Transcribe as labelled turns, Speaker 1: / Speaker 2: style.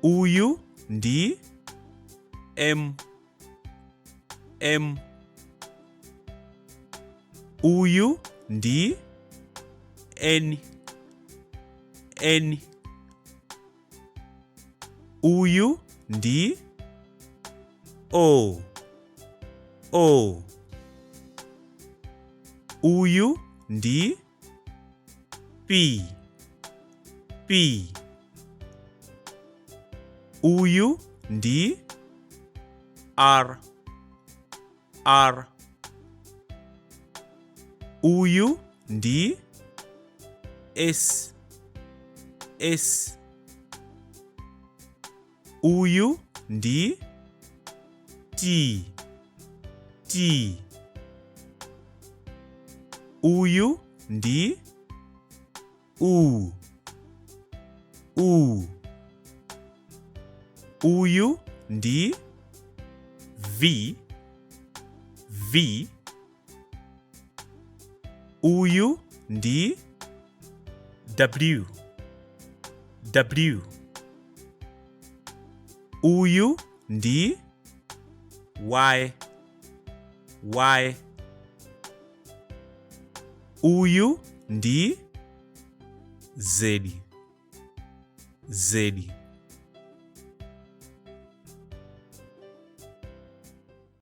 Speaker 1: Uyu ndi M. M. Uyu ndi N. N. Uyu ndi O. O. Uyu ndi P. P. Uyu ndi R. R. Uyu ndi S. S. Uyu ndi T. T. Uyu ndi U. U. Uyu ndi V. V. Uyu ndi W. W. Uyu ndi Y. Y. Uyu ndi Z. Z.